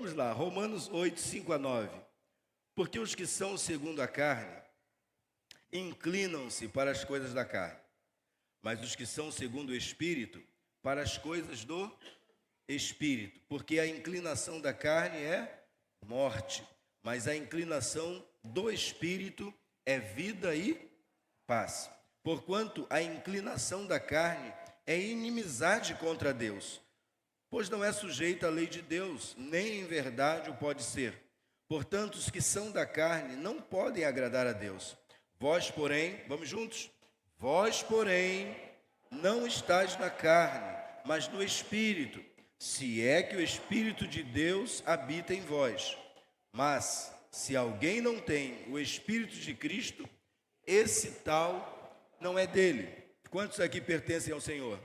Vamos lá, Romanos 8, 5 a 9. Porque os que são segundo a carne inclinam-se para as coisas da carne, mas os que são segundo o Espírito, para as coisas do Espírito. Porque a inclinação da carne é morte, mas a inclinação do Espírito é vida e paz. Porquanto a inclinação da carne é inimizade contra Deus, pois não é sujeita à lei de Deus, nem em verdade o pode ser. Portanto, os que são da carne não podem agradar a Deus. Vós, porém, vamos juntos? Vós, porém, não estáis na carne, mas no Espírito, se é que o Espírito de Deus habita em vós. Mas, se alguém não tem o Espírito de Cristo, esse tal não é dele. Quantos aqui pertencem ao Senhor?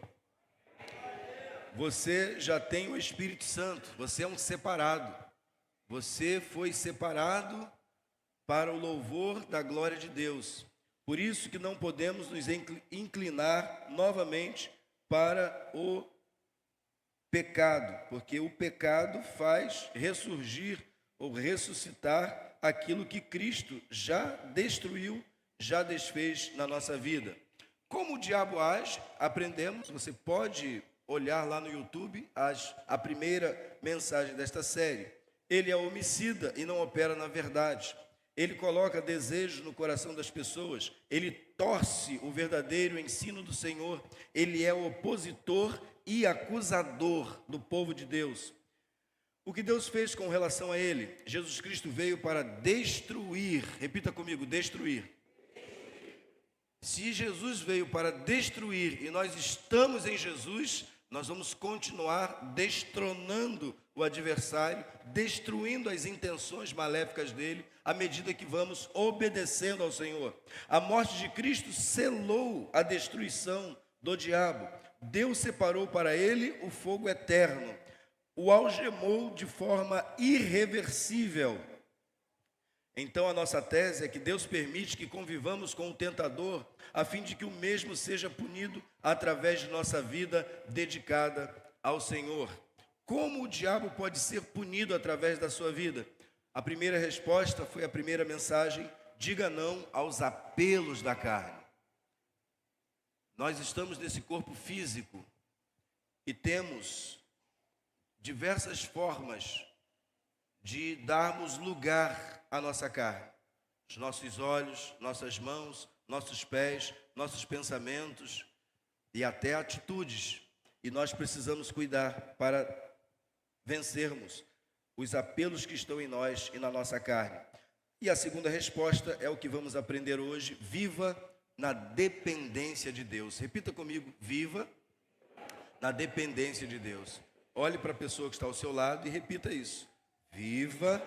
Você já tem o Espírito Santo, você é um separado. Você foi separado para o louvor da glória de Deus. Por isso que não podemos nos inclinar novamente para o pecado, porque o pecado faz ressurgir ou ressuscitar aquilo que Cristo já destruiu, já desfez na nossa vida. Como o diabo age, aprendemos, você pode olhar lá no YouTube a primeira mensagem desta série. Ele é homicida e não opera na verdade. Ele coloca desejos no coração das pessoas, ele torce o verdadeiro ensino do Senhor, ele é opositor e acusador do povo de Deus. O que Deus fez com relação a ele? Jesus Cristo veio para destruir, repita comigo, destruir. Se Jesus veio para destruir e nós estamos em Jesus, nós vamos continuar destronando o adversário, destruindo as intenções maléficas dele, à medida que vamos obedecendo ao Senhor. A morte de Cristo selou a destruição do diabo. Deus separou para ele o fogo eterno, o algemou de forma irreversível. Então a nossa tese é que Deus permite que convivamos com o tentador, a fim de que o mesmo seja punido através de nossa vida dedicada ao Senhor. Como o diabo pode ser punido através da sua vida? A primeira resposta foi a primeira mensagem: diga não aos apelos da carne. Nós estamos nesse corpo físico e temos diversas formas de darmos lugar à nossa carne. Os nossos olhos, nossas mãos, nossos pés, nossos pensamentos e até atitudes. E nós precisamos cuidar para vencermos os apelos que estão em nós e na nossa carne. E a segunda resposta é o que vamos aprender hoje: viva na dependência de Deus. Repita comigo: viva na dependência de Deus. Olhe para a pessoa que está ao seu lado e repita isso: viva.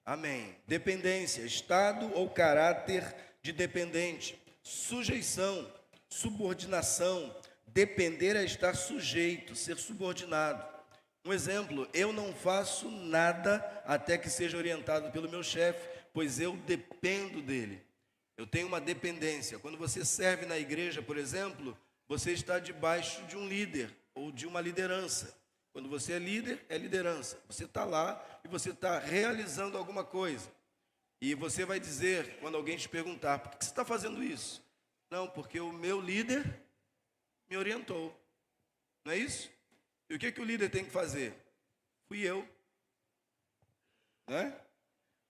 Amém. Dependência, estado ou caráter de dependente. Sujeição, subordinação. Depender é estar sujeito, ser subordinado. Um exemplo: eu não faço nada até que seja orientado pelo meu chefe, pois eu dependo dele. Eu tenho uma dependência. Quando você serve na igreja, por exemplo, você está debaixo de um líder ou de uma liderança. Quando você é líder, é liderança. Você está lá e você está realizando alguma coisa. E você vai dizer, quando alguém te perguntar: por que você está fazendo isso? Não, porque o meu líder me orientou. Não é isso? E o que o líder tem que fazer? Fui eu. Não é?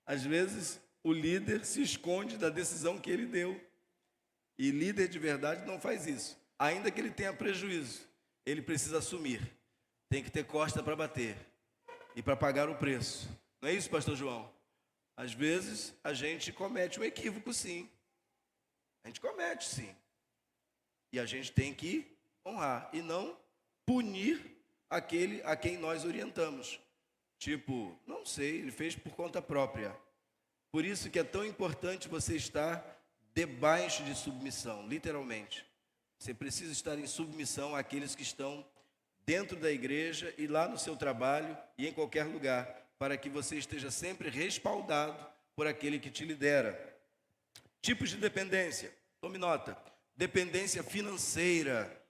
Às vezes, o líder se esconde da decisão que ele deu. E líder de verdade não faz isso. Ainda que ele tenha prejuízo, ele precisa assumir. Tem que ter costa para bater e para pagar o preço. Não é isso, pastor João? Às vezes, a gente comete um equívoco, sim. A gente comete, sim. E a gente tem que honrar e não punir aquele a quem nós orientamos. Tipo, não sei, ele fez por conta própria. Por isso que é tão importante você estar debaixo de submissão, literalmente. Você precisa estar em submissão àqueles que estão dentro da igreja e lá no seu trabalho e em qualquer lugar, para que você esteja sempre respaldado por aquele que te lidera. Tipos de dependência, tome nota. Dependência financeira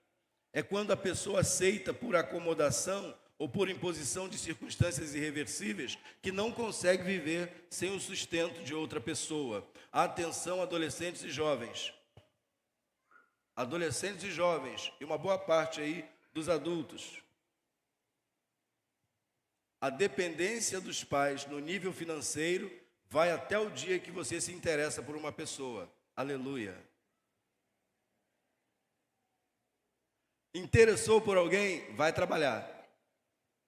é quando a pessoa aceita por acomodação ou por imposição de circunstâncias irreversíveis, que não consegue viver sem o sustento de outra pessoa. Atenção, adolescentes e jovens. Adolescentes e jovens, e uma boa parte aí dos adultos. A dependência dos pais no nível financeiro vai até o dia que você se interessa por uma pessoa. Aleluia. Interessou por alguém? Vai trabalhar.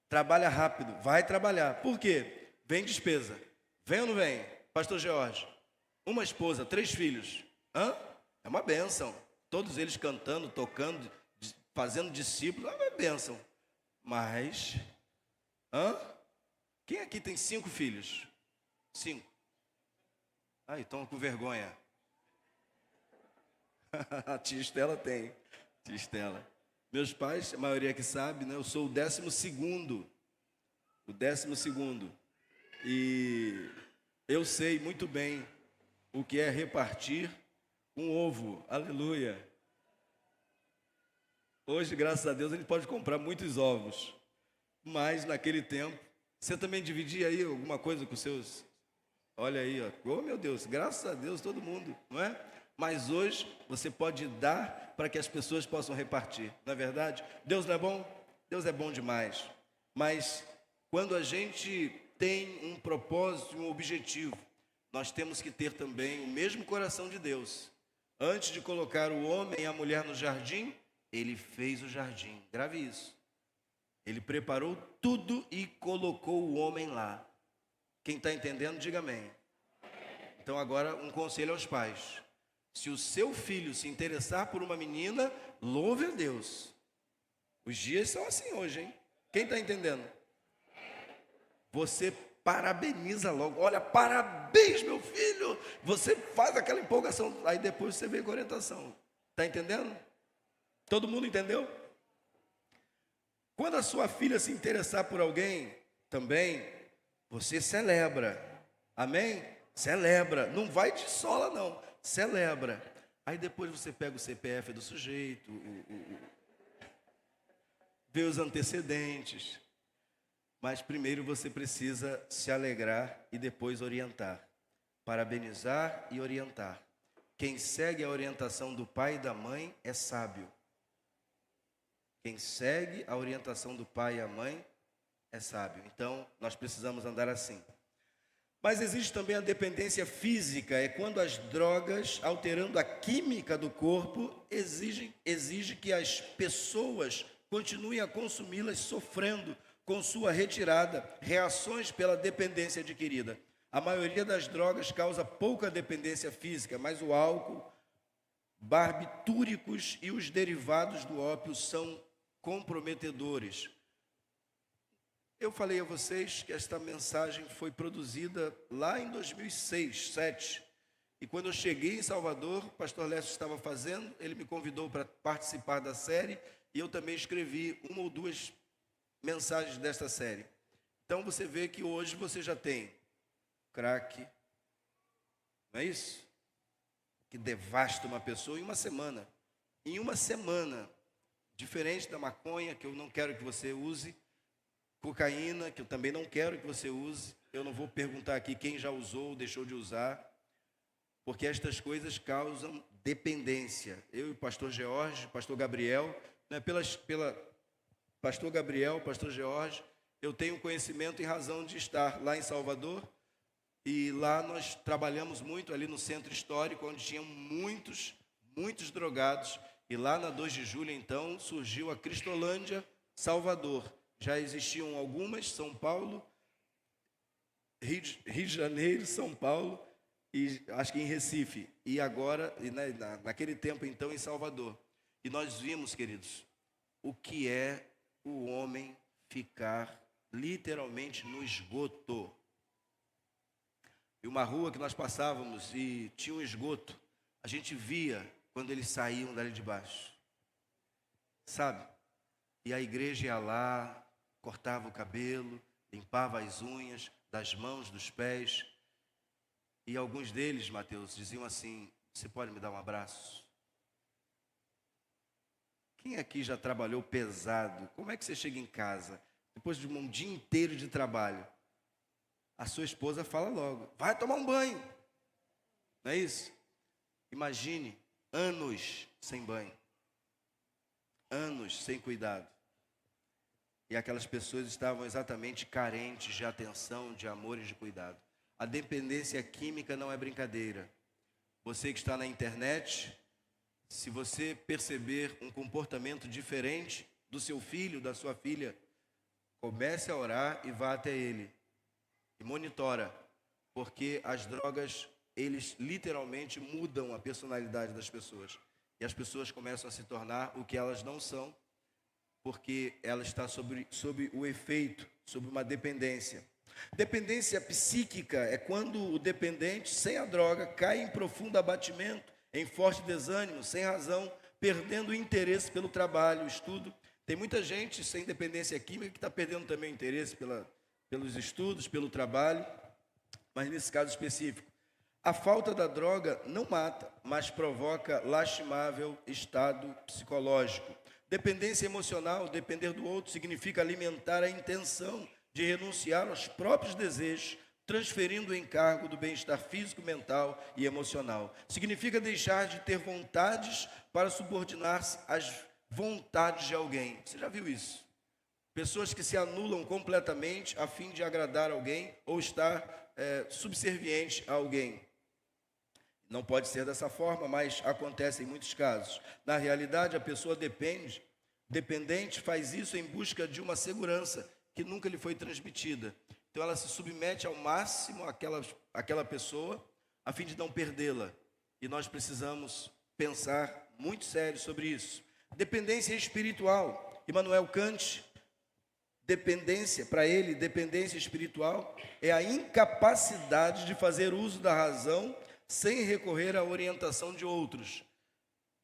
Trabalha rápido, vai trabalhar. Por quê? Vem despesa. Vem ou não vem? Pastor George, uma esposa, 3 filhos. É uma bênção. Todos eles cantando, tocando, fazendo discípulos, é uma bênção. Mas, quem aqui tem 5 filhos? 5. Ai, estão com vergonha. A tia Estela tem. Tia Estela. Meus pais, a maioria que sabe, né? Eu sou o 12º. O 12º. E eu sei muito bem o que é repartir um ovo. Aleluia. Hoje, graças a Deus, a gente pode comprar muitos ovos. Mas naquele tempo, você também dividia aí alguma coisa com seus... Olha aí, ó. Oh, meu Deus, graças a Deus, todo mundo, não é? Mas hoje você pode dar para que as pessoas possam repartir, não é verdade? Deus não é bom? Deus é bom demais. Mas quando a gente tem um propósito, um objetivo, nós temos que ter também o mesmo coração de Deus. Antes de colocar o homem e a mulher no jardim, ele fez o jardim. Grave isso. Ele preparou tudo e colocou o homem lá. Quem está entendendo, diga amém. Então agora um conselho aos pais. Se o seu filho se interessar por uma menina, louve a Deus. Os dias são assim hoje, hein? Quem está entendendo? Você parabeniza logo. Olha, parabéns, meu filho. Você faz aquela empolgação. Aí depois você vem com orientação. Está entendendo? Todo mundo entendeu? Quando a sua filha se interessar por alguém, também, você celebra. Amém? Celebra. Não vai de sola, não. Celebra. Aí depois você pega o CPF do sujeito, vê os antecedentes. Mas primeiro você precisa se alegrar e depois orientar. Parabenizar e orientar. Quem segue a orientação do pai e da mãe é sábio. Quem segue a orientação do pai e a mãe é sábio. Então, nós precisamos andar assim. Mas existe também a dependência física, é quando as drogas, alterando a química do corpo, exige que as pessoas continuem a consumi-las sofrendo com sua retirada, reações pela dependência adquirida. A maioria das drogas causa pouca dependência física, mas o álcool, barbitúricos e os derivados do ópio são comprometedores. Eu falei a vocês que esta mensagem foi produzida lá em 2006, 2007. E quando eu cheguei em Salvador, o pastor Lécio estava fazendo, ele me convidou para participar da série, e eu também escrevi 1 ou 2 mensagens desta série. Então você vê que hoje você já tem crack, não é isso? Que devasta uma pessoa em uma semana. Em uma semana, diferente da maconha, que eu não quero que você use, cocaína, que eu também não quero que você use. Eu não vou perguntar aqui quem já usou ou deixou de usar, porque estas coisas causam dependência. Eu e o pastor George, pastor Gabriel, né, pastor Gabriel, pastor George, eu tenho conhecimento em razão de estar lá em Salvador, e lá nós trabalhamos muito ali no centro histórico, onde tinham muitos drogados, e lá na 2 de julho, então, surgiu a Cristolândia Salvador. Já existiam algumas, São Paulo, Rio de Janeiro, São Paulo, e acho que em Recife, e agora, naquele tempo então, em Salvador. E nós vimos, queridos, o que é o homem ficar literalmente no esgoto. E uma rua que nós passávamos e tinha um esgoto, a gente via quando eles saíam dali de baixo, sabe? E a igreja ia lá, cortava o cabelo, limpava as unhas das mãos, dos pés. E alguns deles, Mateus, diziam assim: você pode me dar um abraço? Quem aqui já trabalhou pesado? Como é que você chega em casa? depois de um dia inteiro de trabalho, a sua esposa fala logo: vai tomar um banho. Não é isso? Imagine anos sem banho, anos sem cuidado. E aquelas pessoas estavam exatamente carentes de atenção, de amor e de cuidado. A dependência química não é brincadeira. Você que está na internet, se você perceber um comportamento diferente do seu filho, da sua filha, comece a orar e vá até ele. E monitora, porque as drogas, eles literalmente mudam a personalidade das pessoas. E as pessoas começam a se tornar o que elas não são, porque ela está sob o efeito, sob uma dependência. Dependência psíquica é quando o dependente, sem a droga, cai em profundo abatimento, em forte desânimo, sem razão, perdendo o interesse pelo trabalho, o estudo. Tem muita gente sem dependência química que está perdendo também o interesse pelos estudos, pelo trabalho, mas nesse caso específico. A falta da droga não mata, mas provoca lastimável estado psicológico. Dependência emocional, depender do outro, significa alimentar a intenção de renunciar aos próprios desejos, transferindo o encargo do bem-estar físico, mental e emocional. Significa deixar de ter vontades para subordinar-se às vontades de alguém. Você já viu isso? Pessoas que se anulam completamente a fim de agradar alguém ou estar subserviente a alguém. Não pode ser dessa forma, mas acontece em muitos casos. Na realidade, a pessoa dependente faz isso em busca de uma segurança que nunca lhe foi transmitida. Então ela se submete ao máximo àquela pessoa a fim de não perdê-la. E nós precisamos pensar muito sério sobre isso. Dependência espiritual. Immanuel Kant, para ele, dependência espiritual é a incapacidade de fazer uso da razão sem recorrer à orientação de outros.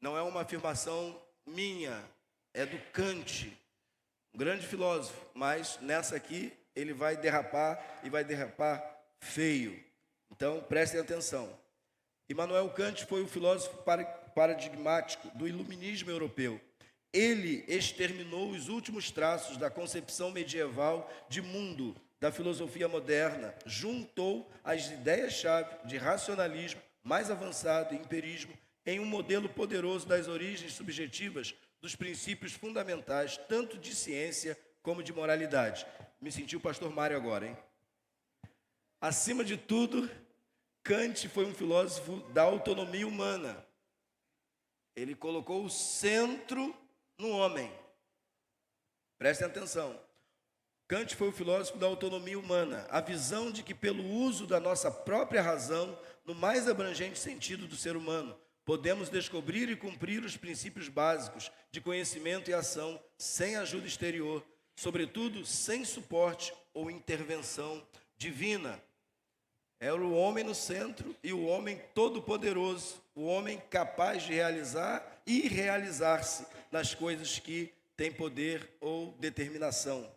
Não é uma afirmação minha, é do Kant, um grande filósofo, mas nessa aqui ele vai derrapar e vai derrapar feio. Então prestem atenção. Immanuel Kant foi o filósofo paradigmático do iluminismo europeu. Ele exterminou os últimos traços da concepção medieval de mundo da filosofia moderna, juntou as ideias-chave de racionalismo mais avançado e empirismo em um modelo poderoso das origens subjetivas dos princípios fundamentais, tanto de ciência como de moralidade. Me senti o pastor Mário agora, hein? Acima de tudo, Kant foi um filósofo da autonomia humana. Ele colocou o centro no homem. Prestem atenção. Kant foi o filósofo da autonomia humana, a visão de que pelo uso da nossa própria razão, no mais abrangente sentido do ser humano, podemos descobrir e cumprir os princípios básicos de conhecimento e ação sem ajuda exterior, sobretudo sem suporte ou intervenção divina. Era o homem no centro e o homem todo-poderoso, o homem capaz de realizar e realizar-se nas coisas que têm poder ou determinação.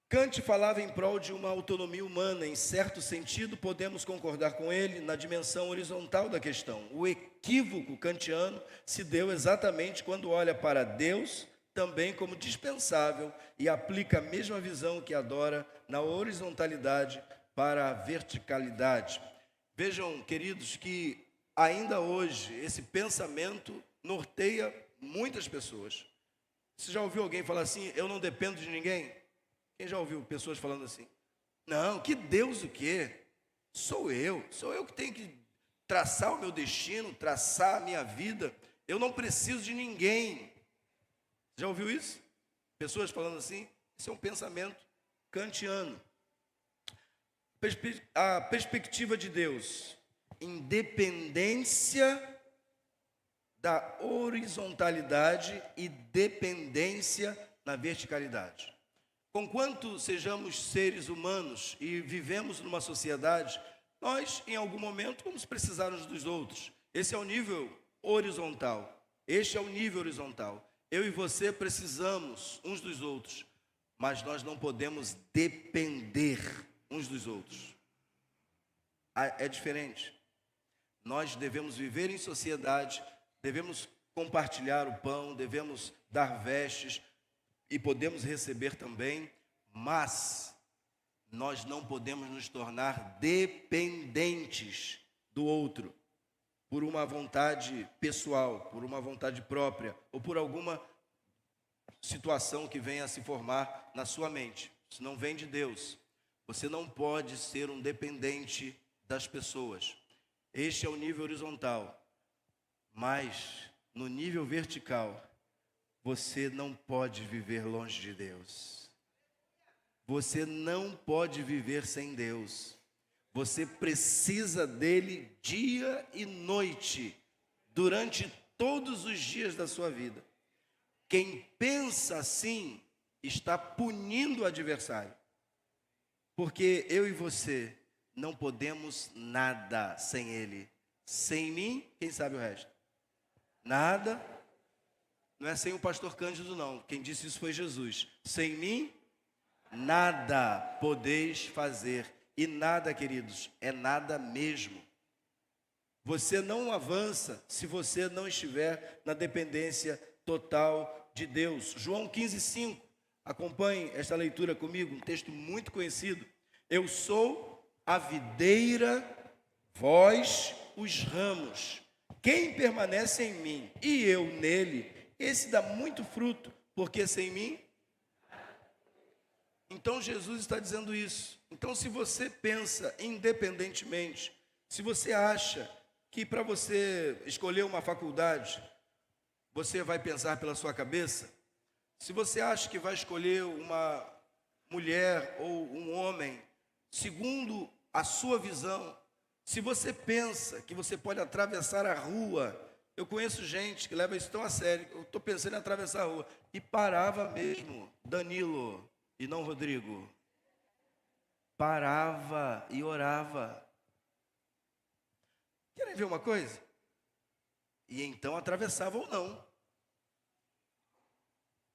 Kant falava em prol de uma autonomia humana. Em certo sentido, podemos concordar com ele na dimensão horizontal da questão. O equívoco kantiano se deu exatamente quando olha para Deus também como dispensável e aplica a mesma visão que adora na horizontalidade para a verticalidade. Vejam, queridos, que ainda hoje esse pensamento norteia muitas pessoas. Você já ouviu alguém falar assim: eu não dependo de ninguém? Quem já ouviu pessoas falando assim? Não, que Deus o quê? Sou eu que tenho que traçar o meu destino, traçar a minha vida. Eu não preciso de ninguém. Já ouviu isso? Pessoas falando assim? Isso é um pensamento kantiano. A perspectiva de Deus, independência da horizontalidade e dependência na verticalidade. Conquanto sejamos seres humanos e vivemos numa sociedade, nós, em algum momento, vamos precisar uns dos outros. Esse é o nível horizontal. Este é o nível horizontal. Eu e você precisamos uns dos outros, mas nós não podemos depender uns dos outros. É diferente. Nós devemos viver em sociedade, devemos compartilhar o pão, devemos dar vestes. e podemos receber também, mas nós não podemos nos tornar dependentes do outro por uma vontade pessoal, por uma vontade própria ou por alguma situação que venha a se formar na sua mente. Isso não vem de Deus. Você não pode ser um dependente das pessoas. Este é o nível horizontal. Mas no nível vertical, você não pode viver longe de Deus. Você não pode viver sem Deus. Você precisa dele dia e noite, durante todos os dias da sua vida. Quem pensa assim está punindo o adversário. Porque eu e você não podemos nada sem ele. Sem mim, quem sabe o resto? Nada. Não é sem o pastor Cândido, não. Quem disse isso foi Jesus. Sem mim, nada podeis fazer. E nada, queridos, é nada mesmo. Você não avança se você não estiver na dependência total de Deus. João 15:5. Acompanhe esta leitura comigo, um texto muito conhecido. Eu sou a videira, vós os ramos. Quem permanece em mim e eu nele, esse dá muito fruto, porque sem mim. Então Jesus está dizendo isso. Então, se você pensa independentemente, se você acha que para você escolher uma faculdade, você vai pensar pela sua cabeça, se você acha que vai escolher uma mulher ou um homem segundo a sua visão, se você pensa que você pode atravessar a rua, eu conheço gente que leva isso tão a sério, eu estou pensando em atravessar a rua, e parava mesmo, Danilo, e não Rodrigo, parava e orava. Querem ver uma coisa? E então atravessava ou não.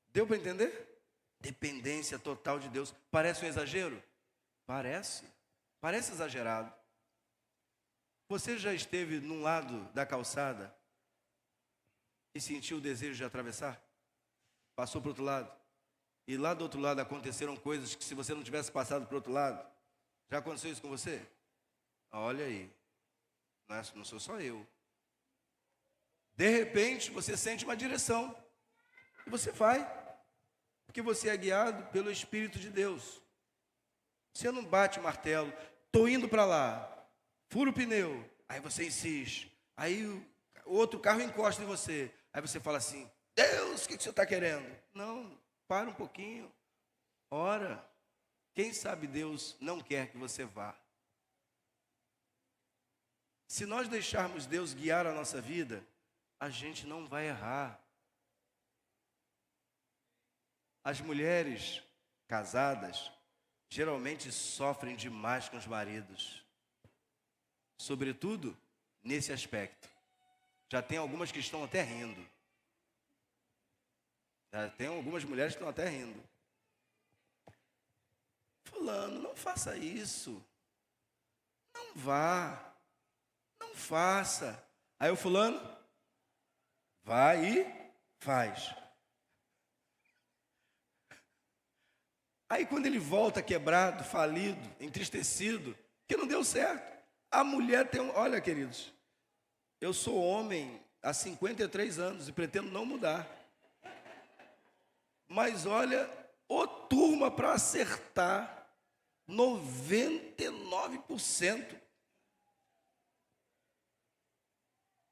Deu para entender? Dependência total de Deus. Parece um exagero? Parece. Parece exagerado. Você já esteve num lado da calçada e sentiu o desejo de atravessar? Passou para o outro lado. E lá do outro lado aconteceram coisas que se você não tivesse passado para o outro lado, já aconteceu isso com você? Olha aí. Não sou só eu. De repente, você sente uma direção. E você vai. Porque você é guiado pelo Espírito de Deus. Você não bate o martelo. Estou indo para lá. Fura o pneu. Aí você insiste. Aí o outro carro encosta em você. Aí você fala assim, Deus, o que você está querendo? Não, para um pouquinho. Ora. Quem sabe Deus não quer que você vá. Se nós deixarmos Deus guiar a nossa vida, a gente não vai errar. As mulheres casadas geralmente sofrem demais com os maridos. Sobretudo nesse aspecto. Já tem algumas que estão até rindo. Já tem algumas mulheres que estão até rindo. Fulano, não faça isso. Não vá. Não faça. Aí o fulano vai e faz. Aí quando ele volta quebrado, falido, entristecido, que não deu certo, a mulher tem olha, queridos, eu sou homem há 53 anos e pretendo não mudar. Mas olha, ô turma para acertar, 99%.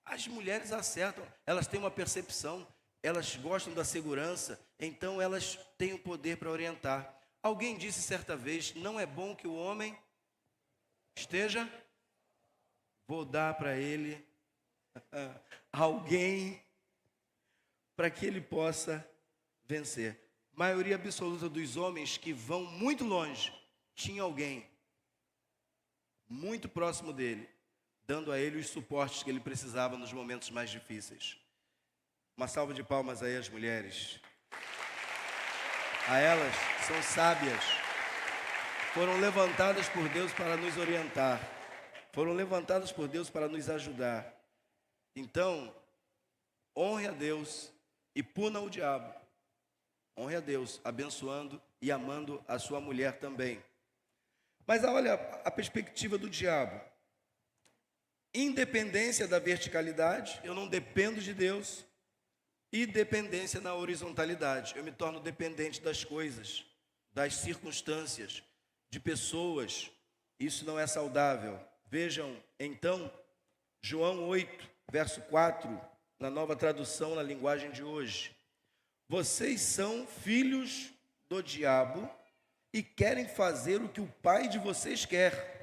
As mulheres acertam, elas têm uma percepção, elas gostam da segurança, então elas têm o poder para orientar. Alguém disse certa vez, não é bom que o homem esteja, vou dar para ele alguém para que ele possa vencer. Maioria absoluta dos homens que vão muito longe, tinha alguém muito próximo dele, dando a ele os suportes que ele precisava nos momentos mais difíceis. Uma salva de palmas aí às mulheres. A elas, são sábias. Foram levantadas por Deus para nos orientar. Foram levantadas por Deus para nos ajudar. Então, honre a Deus e puna o diabo. Honre a Deus, abençoando e amando a sua mulher também. Mas olha a perspectiva do diabo. Independência da verticalidade, eu não dependo de Deus. E dependência na horizontalidade, eu me torno dependente das coisas, das circunstâncias, de pessoas. Isso não é saudável. Vejam, então, João 8, verso 4, na nova tradução, na linguagem de hoje. Vocês são filhos do diabo e querem fazer o que o pai de vocês quer.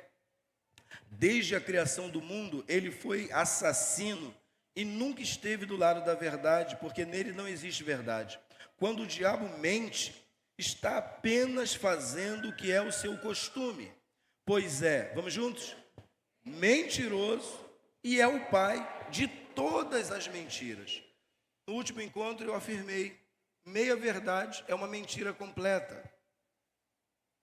Desde a criação do mundo, ele foi assassino e nunca esteve do lado da verdade, porque nele não existe verdade. Quando o diabo mente, está apenas fazendo o que é o seu costume. Pois é, vamos juntos? Mentiroso e é o pai de todas as mentiras. No último encontro eu afirmei, meia verdade é uma mentira completa.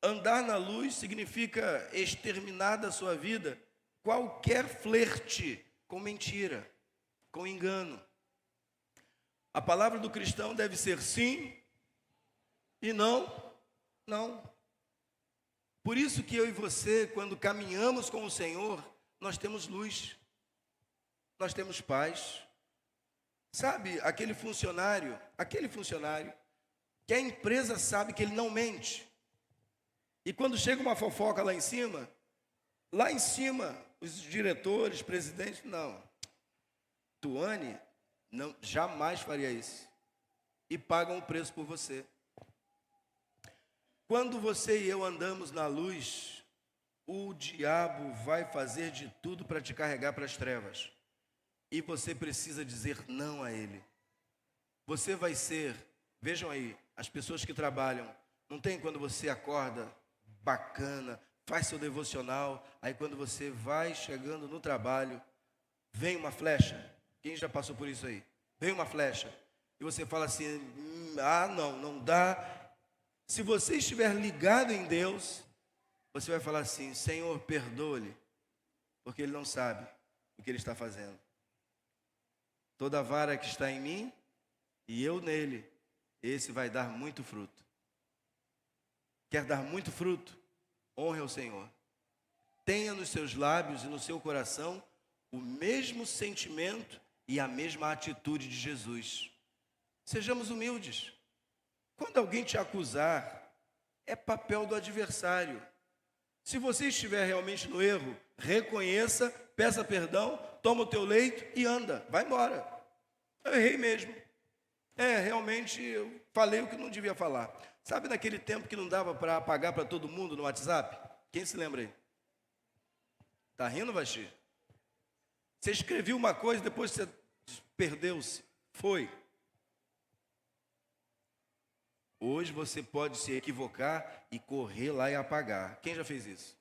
Andar na luz significa exterminar da sua vida qualquer flerte com mentira, com engano. A palavra do cristão deve ser sim e não, não. Por isso que eu e você, quando caminhamos com o Senhor, nós temos luz, nós temos paz. Sabe, aquele funcionário que a empresa sabe que ele não mente. E quando chega uma fofoca lá em cima, os diretores, presidentes, não. Tuane não, jamais faria isso. E pagam o preço por você. Quando você e eu andamos na luz, o diabo vai fazer de tudo para te carregar para as trevas. E você precisa dizer não a ele. Você vai ser, vejam aí, as pessoas que trabalham, não tem quando você acorda bacana, faz seu devocional, aí quando você vai chegando no trabalho, vem uma flecha. Quem já passou por isso aí? Vem uma flecha. E você fala assim, não dá. Se você estiver ligado em Deus, você vai falar assim, Senhor, perdoa-lhe, porque ele não sabe o que ele está fazendo. Toda vara que está em mim e eu nele, esse vai dar muito fruto. Quer dar muito fruto? Honre ao Senhor. Tenha nos seus lábios e no seu coração o mesmo sentimento e a mesma atitude de Jesus. Sejamos humildes. Quando alguém te acusar, é papel do adversário. Se você estiver realmente no erro, reconheça, peça perdão, toma o teu leito e anda, vai embora. Eu errei mesmo. Realmente eu falei o que não devia falar. Sabe naquele tempo que não dava para apagar para todo mundo no WhatsApp? Quem se lembra aí? Tá rindo, Vaxi? Você escreveu uma coisa, depois você perdeu-se. Foi. Hoje você pode se equivocar e correr lá e apagar. Quem já fez isso?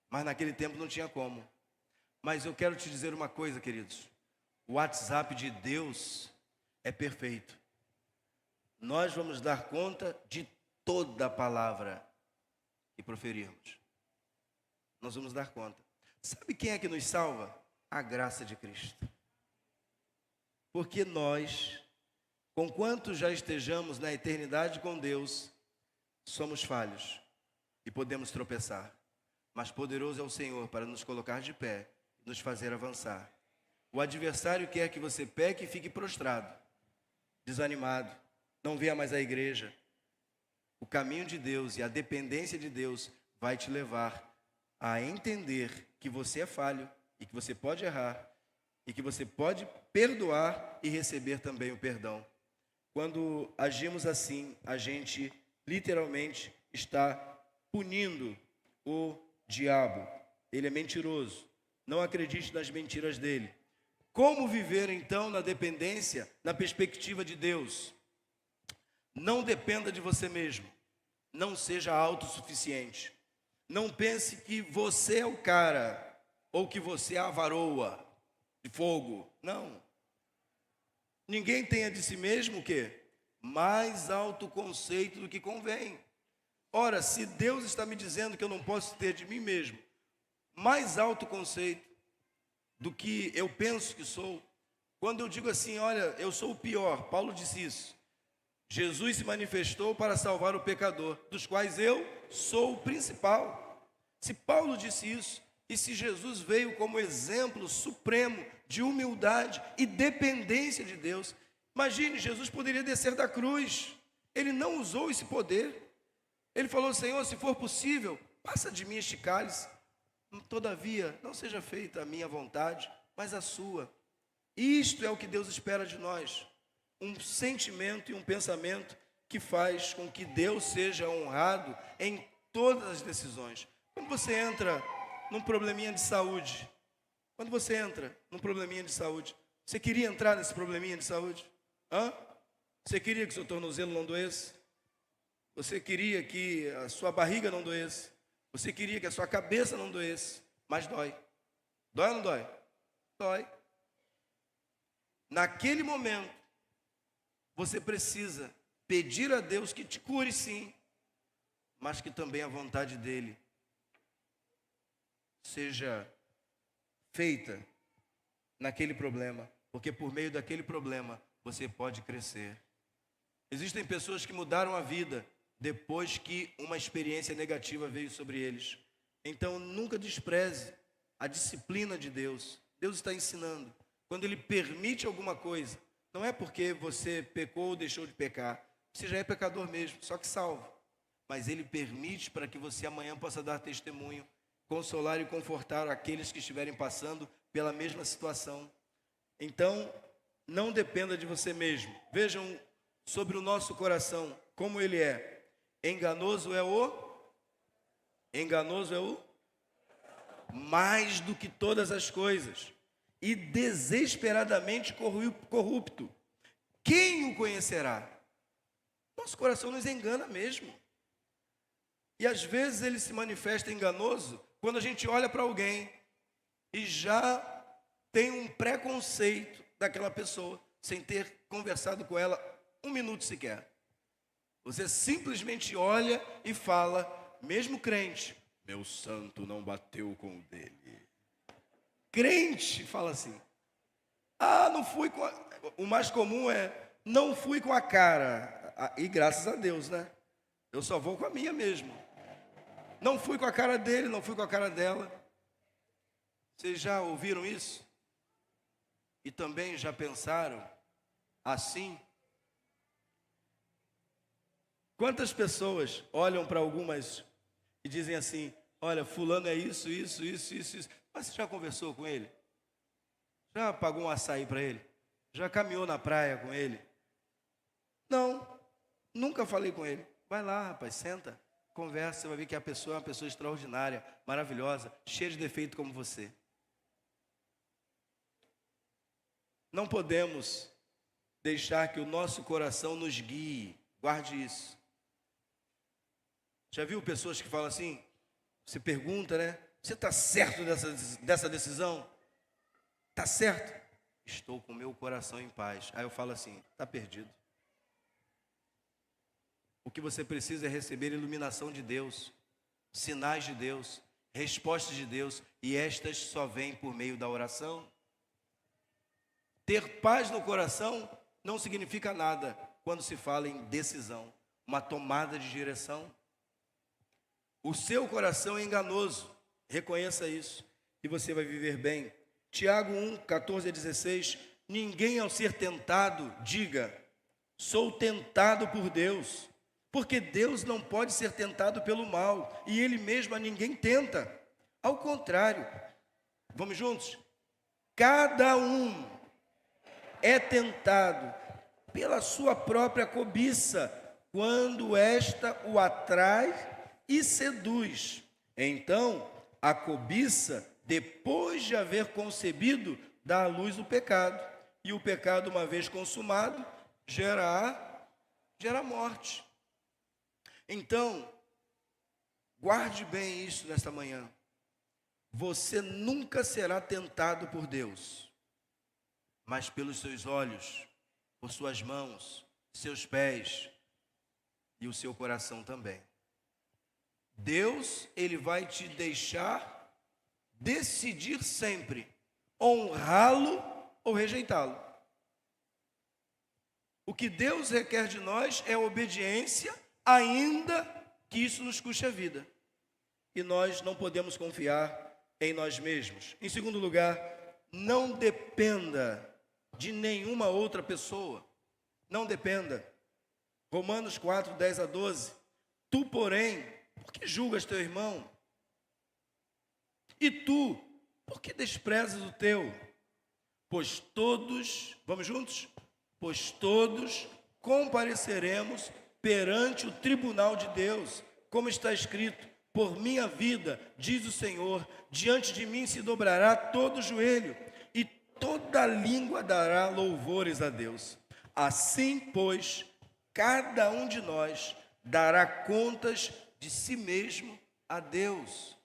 Mas naquele tempo não tinha como. Mas eu quero te dizer uma coisa, queridos. O WhatsApp de Deus é perfeito. Nós vamos dar conta de toda a palavra que proferirmos. Nós vamos dar conta. Sabe quem é que nos salva? A graça de Cristo. Porque nós, conquanto já estejamos na eternidade com Deus, somos falhos e podemos tropeçar. Mas poderoso é o Senhor para nos colocar de pé e nos fazer avançar. O adversário quer que você peque e fique prostrado, desanimado, não venha mais à igreja. O caminho de Deus e a dependência de Deus vai te levar a entender que você é falho e que você pode errar e que você pode perdoar e receber também o perdão. Quando agimos assim, a gente literalmente está punindo o diabo. Ele é mentiroso. Não acredite nas mentiras dele. Como viver então na dependência, na perspectiva de Deus? Não dependa de você mesmo. Não seja autossuficiente. Não pense que você é o cara ou que você é a varoa de fogo. Não. Ninguém tenha de si mesmo o quê? Mais autoconceito do que convém. Ora, se Deus está me dizendo que eu não posso ter de mim mesmo mais autoconceito do que eu penso que sou, Quando eu digo assim, olha, eu sou o pior, Paulo disse isso. Jesus se manifestou para salvar o pecador, dos quais eu sou o principal. Se Paulo disse isso, e se Jesus veio como exemplo supremo de humildade e dependência de Deus, imagine, Jesus poderia descer da cruz. Ele não usou esse poder. Ele falou, Senhor, se for possível, passa de mim este cálice. Todavia, não seja feita a minha vontade, mas a sua. Isto é o que Deus espera de nós. Um sentimento e um pensamento que faz com que Deus seja honrado em todas as decisões. Quando você entra num probleminha de saúde, você queria entrar nesse probleminha de saúde? Você queria que seu tornozelo não doesse? Você queria que a sua barriga não doesse? Você queria que a sua cabeça não doesse? Mas dói. Dói ou não dói? Dói. Naquele momento, você precisa pedir a Deus que te cure, sim, mas que também a vontade dEle seja feita naquele problema, porque por meio daquele problema você pode crescer. Existem pessoas que mudaram a vida depois que uma experiência negativa veio sobre eles. Então nunca despreze a disciplina de Deus. Deus está ensinando. Quando Ele permite alguma coisa, não é porque você pecou ou deixou de pecar. Você já é pecador mesmo, só que salvo. Mas Ele permite para que você amanhã possa dar testemunho, consolar e confortar aqueles que estiverem passando pela mesma situação. Então, não dependa de você mesmo. Vejam sobre o nosso coração, como ele é. Enganoso é o mais do que todas as coisas, e desesperadamente corrupto. Quem o conhecerá? Nosso coração nos engana mesmo. E às vezes ele se manifesta enganoso quando a gente olha para alguém e já tem um preconceito daquela pessoa, sem ter conversado com ela um minuto sequer. Você simplesmente olha e fala, mesmo crente, meu santo não bateu com o dele. Crente fala assim, não fui com o mais comum é, não fui com a cara, e graças a Deus, né? Eu só vou com a minha mesmo. Não fui com a cara dele, não fui com a cara dela. Vocês já ouviram isso? E também já pensaram assim? Quantas pessoas olham para algumas e dizem assim, olha, fulano é isso. Mas você já conversou com ele? Já pagou um açaí para ele? Já caminhou na praia com ele? Não, nunca falei com ele. Vai lá, rapaz, senta, conversa, você vai ver que a pessoa é uma pessoa extraordinária, maravilhosa, cheia de defeito como você. Não podemos deixar que o nosso coração nos guie. Guarde isso. Já viu pessoas que falam assim? Você pergunta, né? Você está certo dessa decisão? Está certo? Estou com o meu coração em paz. Aí eu falo assim, está perdido. O que você precisa é receber iluminação de Deus, sinais de Deus, respostas de Deus, e estas só vêm por meio da oração. Ter paz no coração não significa nada quando se fala em decisão, uma tomada de direção. O seu coração é enganoso, reconheça isso, e você vai viver bem. Tiago 1, 14 a 16, ninguém ao ser tentado, diga, sou tentado por Deus, porque Deus não pode ser tentado pelo mal, e Ele mesmo a ninguém tenta. Ao contrário, vamos juntos? Cada um é tentado pela sua própria cobiça, quando esta o atrai e seduz. Então, a cobiça, depois de haver concebido, dá à luz o pecado. E o pecado, uma vez consumado, gera morte. Então, guarde bem isso nesta manhã. Você nunca será tentado por Deus, mas pelos seus olhos, por suas mãos, seus pés e o seu coração também. Deus, Ele vai te deixar decidir sempre honrá-lo ou rejeitá-lo. que Deus requer de nós é obediência, ainda que isso nos custe a vida. E nós não podemos confiar em nós mesmos. Em segundo lugar, não dependa de nenhuma outra pessoa. Não dependa. Romanos 4, 10 a 12. Tu, porém, por que julgas teu irmão? E tu, por que desprezas o teu? Pois todos, vamos juntos? Pois todos compareceremos perante o tribunal de Deus, como está escrito: por minha vida, diz o Senhor, diante de mim se dobrará todo o joelho, e toda língua dará louvores a Deus. Assim, pois, cada um de nós dará contas de si mesmo a Deus.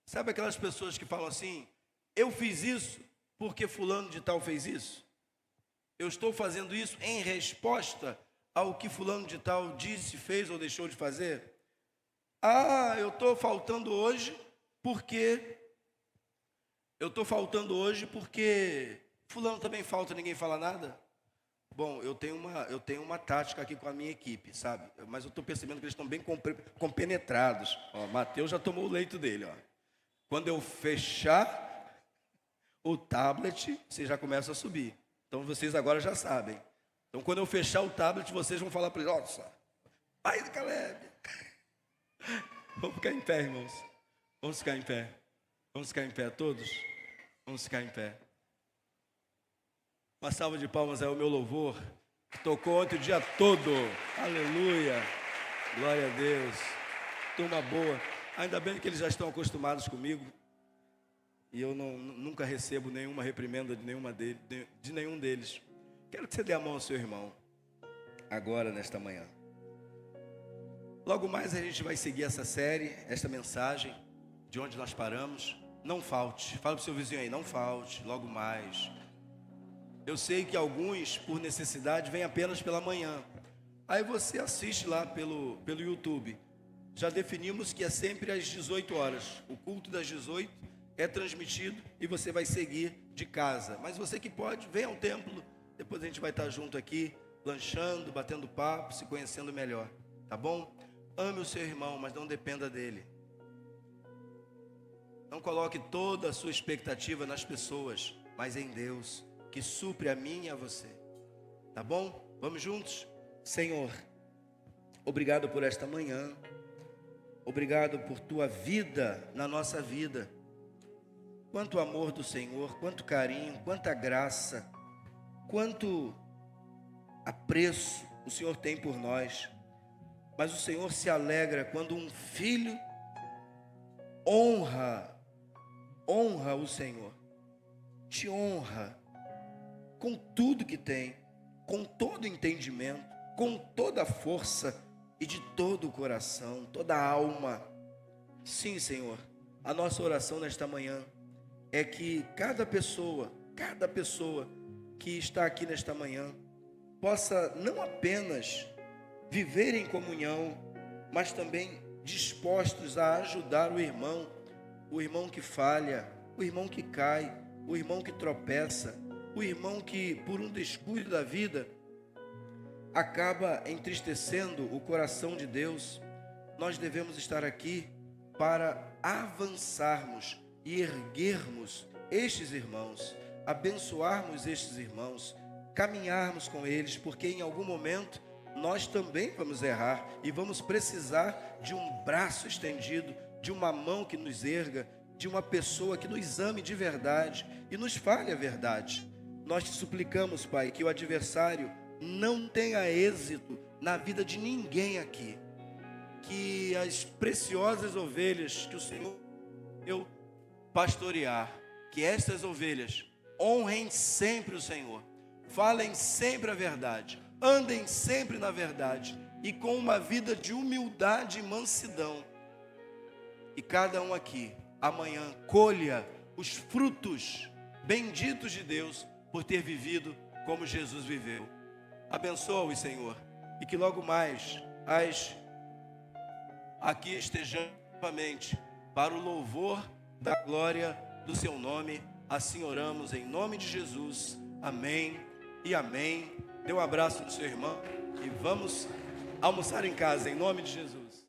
Sabe aquelas pessoas que falam assim: eu fiz isso porque fulano de tal fez isso? Eu estou fazendo isso em resposta ao que fulano de tal disse, fez ou deixou de fazer? Ah, eu estou faltando hoje porque fulano também falta, ninguém fala nada. Bom, eu tenho uma tática aqui com a minha equipe, sabe? Mas eu estou percebendo que eles estão bem compenetrados. Ó, Mateus já tomou o leito dele, ó. Quando eu fechar o tablet, você já começa a subir. Então vocês agora já sabem. Então quando eu fechar o tablet, vocês vão falar para ele: nossa, pai do Caleb. Vamos ficar em pé, irmãos. Vamos ficar em pé. Vamos ficar em pé todos. Vamos ficar em pé. Uma salva de palmas é o meu louvor, que tocou ontem o dia todo. Aleluia. Glória a Deus. Turma boa. Ainda bem que eles já estão acostumados comigo. E eu nunca recebo nenhuma reprimenda de nenhum deles. Quero que você dê a mão ao seu irmão, agora, nesta manhã. Logo mais a gente vai seguir essa série, esta mensagem, de onde nós paramos. Não falte. Fala para o seu vizinho aí: não falte, logo mais. Eu sei que alguns, por necessidade, vêm apenas pela manhã. Aí você assiste lá pelo YouTube. Já definimos que é sempre às 18 horas. O culto das 18 é transmitido e você vai seguir de casa. Mas você que pode, vem ao templo. Depois a gente vai estar junto aqui, lanchando, batendo papo, se conhecendo melhor. Tá bom? Ame o seu irmão, mas não dependa dele. Não coloque toda a sua expectativa nas pessoas, mas em Deus, que supre a mim e a você. Tá bom? Vamos juntos? Senhor, obrigado por esta manhã. Obrigado por tua vida na nossa vida. Quanto amor do Senhor, quanto carinho, quanta graça, quanto apreço o Senhor tem por nós. Mas o Senhor se alegra quando um filho honra o Senhor, te honra com tudo que tem, com todo entendimento, com toda a força e de todo o coração, toda a alma. Sim, Senhor, a nossa oração nesta manhã é que cada pessoa que está aqui nesta manhã possa não apenas viver em comunhão, mas também dispostos a ajudar o irmão que falha, o irmão que cai, o irmão que tropeça, o irmão que por um descuido da vida acaba entristecendo o coração de Deus. Nós devemos estar aqui para avançarmos e erguermos estes irmãos, abençoarmos estes irmãos, caminharmos com eles, porque em algum momento nós também vamos errar e vamos precisar de um braço estendido, de uma mão que nos erga, de uma pessoa que nos ame de verdade e nos fale a verdade. Nós te suplicamos, Pai, que o adversário não tenha êxito na vida de ninguém aqui, que as preciosas ovelhas que o Senhor deu pastorear, que estas ovelhas honrem sempre o Senhor, falem sempre a verdade, andem sempre na verdade e com uma vida de humildade e mansidão. E cada um aqui, amanhã, colha os frutos benditos de Deus por ter vivido como Jesus viveu. Abençoa-os, Senhor, e que logo mais aqui estejamos novamente para o louvor da glória do seu nome. Assim oramos em nome de Jesus. Amém e amém Dê um abraço no seu irmão e vamos almoçar em casa, em nome de Jesus.